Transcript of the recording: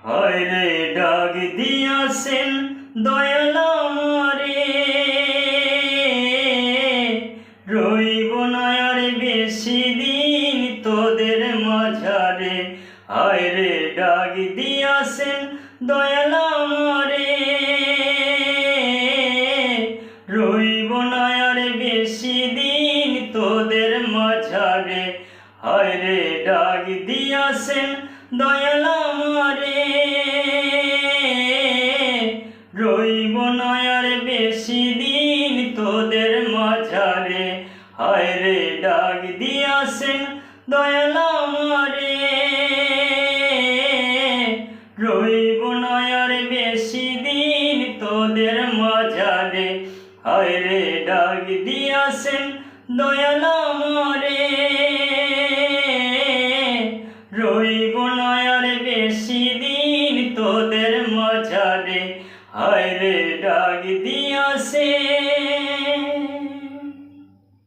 হায় রে ডাক দিয়াছেন দয়াল আমারে, রইব না আর বেশি দিন তোদের মাঝারে। হায় রে ডাক দিয়াছেন দয়াল আমারে, রইব না আর বেশি দিন তোদের মাঝারে। হায় রে ডাক দিয়াছেন দয়াল আমারে, রইব না আর বেশি দিন তোদের মাঝারে। হায় রে ডাক দিয়াছেন দয়াল আমারে, রইব না আর বেশি দিন তোদের মাঝারে। হায় রে ডাক দিয়াছেন দয়াল আমারে, রইব না আর বেশি দিন তোদের মাঝারে। হায় রে ডাক দিয়াছেন।